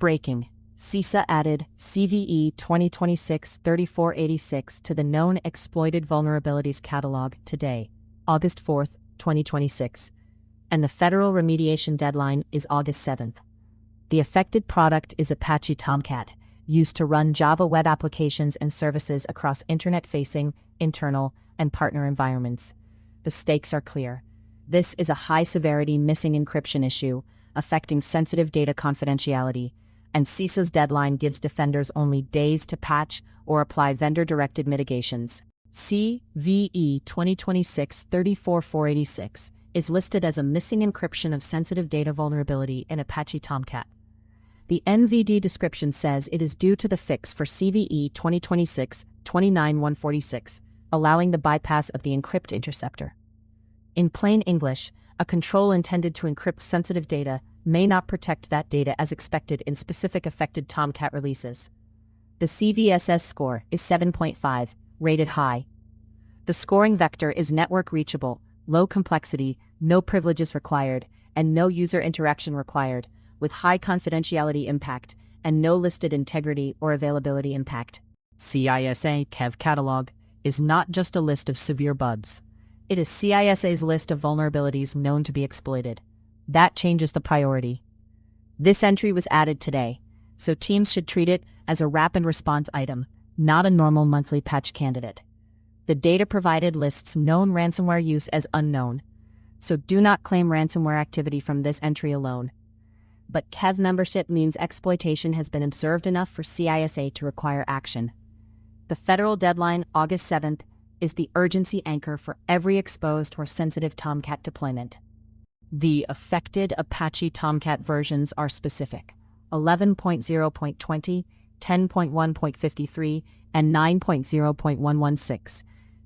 Breaking: CISA added CVE-2026-34486 to the Known Exploited Vulnerabilities Catalog today, August 4, 2026, and the federal remediation deadline is August 7th. The affected product is Apache Tomcat, used to run Java web applications and services across internet-facing, internal, and partner environments. The stakes are clear. This is a high-severity missing encryption issue, affecting sensitive data confidentiality, and CISA's deadline gives defenders only days to patch or apply vendor-directed mitigations. CVE-2026-34486 is listed as a missing encryption of sensitive data vulnerability in Apache Tomcat. The NVD description says it is due to the fix for CVE-2026-34486, allowing the bypass of the encrypt interceptor. In plain English, a control intended to encrypt sensitive data may not protect that data as expected in specific affected Tomcat releases. The CVSS score is 7.5, rated high. The scoring vector is network reachable, low complexity, no privileges required, and no user interaction required, with high confidentiality impact and no listed integrity or availability impact. CISA KEV catalog is not just a list of severe bugs. It is CISA's list of vulnerabilities known to be exploited. That changes the priority. This entry was added today, so teams should treat it as a rapid response item, not a normal monthly patch candidate. The data provided lists known ransomware use as unknown, so do not claim ransomware activity from this entry alone. But KEV membership means exploitation has been observed enough for CISA to require action. The federal deadline, August 7th, is the urgency anchor for every exposed or sensitive Tomcat deployment. The affected Apache Tomcat versions are specific: 11.0.20, 10.1.53, and 9.0.116.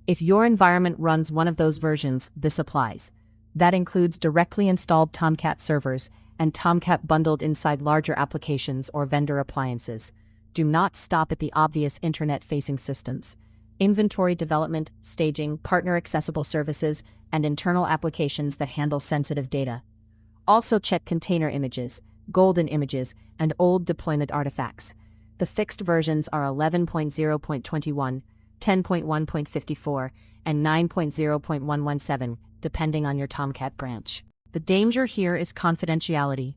If your environment runs one of those versions, this applies. That includes directly installed Tomcat servers and Tomcat bundled inside larger applications or vendor appliances. Do not stop at the obvious internet-facing systems. Inventory development, staging, partner-accessible services, and internal applications that handle sensitive data. Also check container images, golden images, and old deployment artifacts. The fixed versions are 11.0.21, 10.1.54, and 9.0.117, depending on your Tomcat branch. The danger here is confidentiality.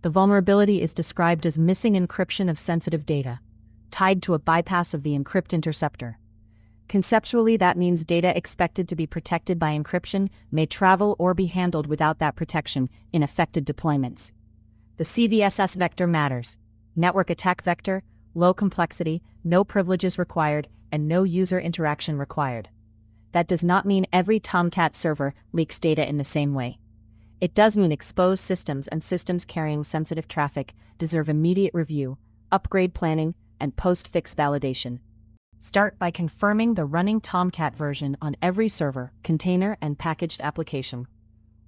The vulnerability is described as missing encryption of sensitive data, tied to a bypass of the encrypt interceptor. Conceptually, that means data expected to be protected by encryption may travel or be handled without that protection in affected deployments. The CVSS vector matters. Network attack vector, low complexity, no privileges required, and no user interaction required. That does not mean every Tomcat server leaks data in the same way. It does mean exposed systems and systems carrying sensitive traffic deserve immediate review, upgrade planning, and post-fix validation. Start by confirming the running Tomcat version on every server, container, and packaged application.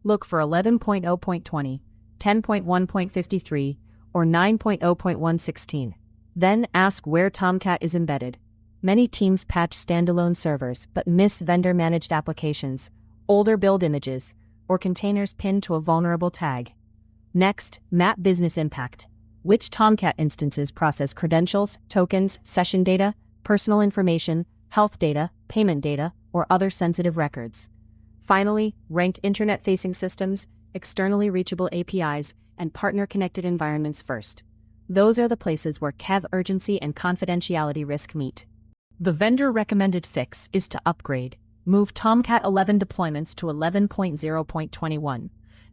Look for 11.0.20, 10.1.53, or 9.0.116. Then ask where Tomcat is embedded. Many teams patch standalone servers but miss vendor-managed applications, older build images, or containers pinned to a vulnerable tag. Next, map business impact. Which Tomcat instances process credentials, tokens, session data, personal information, health data, payment data, or other sensitive records. Finally, rank internet-facing systems, externally reachable APIs, and partner-connected environments first. Those are the places where KEV urgency and confidentiality risk meet. The vendor-recommended fix is to upgrade. Move Tomcat 11 deployments to 11.0.21,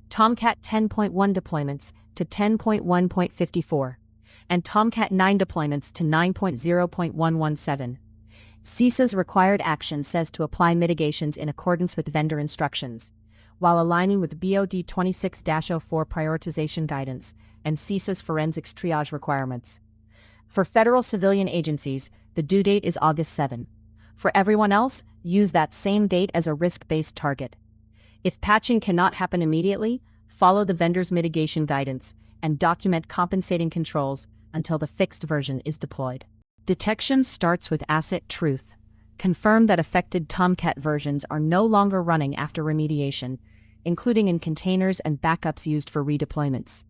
Tomcat 10.1 deployments to 10.1.54, and Tomcat 9 deployments to 9.0.117. CISA's required action says to apply mitigations in accordance with vendor instructions, while aligning with BOD 26-04 prioritization guidance and CISA's forensics triage requirements. For federal civilian agencies, the due date is August 7. For everyone else, use that same date as a risk-based target. If patching cannot happen immediately, follow the vendor's mitigation guidance and document compensating controls until the fixed version is deployed. Detection starts with asset truth. Confirm that affected Tomcat versions are no longer running after remediation, including in containers and backups used for redeployments.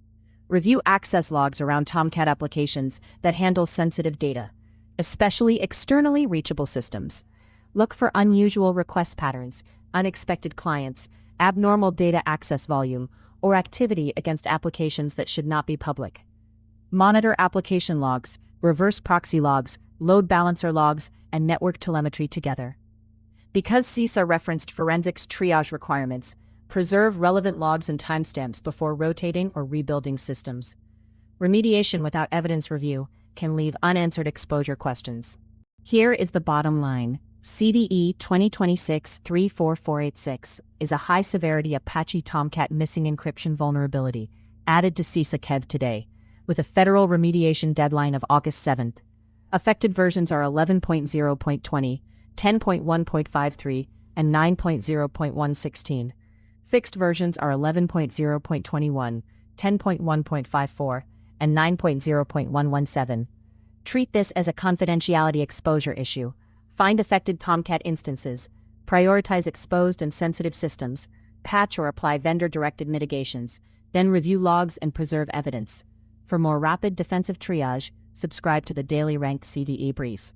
Review access logs around Tomcat applications that handle sensitive data, especially externally reachable systems. Look for unusual request patterns, unexpected clients, abnormal data access volume, or activity against applications that should not be public. Monitor application logs, reverse proxy logs, load balancer logs, and network telemetry together. Because CISA referenced forensics triage requirements, preserve relevant logs and timestamps before rotating or rebuilding systems. Remediation without evidence review can leave unanswered exposure questions. Here is the bottom line. CVE 2026-34486 is a high-severity Apache Tomcat missing encryption vulnerability added to CISA KEV today, with a federal remediation deadline of August 7th. Affected versions are 11.0.20, 10.1.53, and 9.0.116. Fixed versions are 11.0.21, 10.1.54, and 9.0.117. Treat this as a confidentiality exposure issue. Find affected Tomcat instances, prioritize exposed and sensitive systems, patch or apply vendor-directed mitigations, then review logs and preserve evidence. For more rapid defensive triage, subscribe to the Daily Ranked CVE Brief.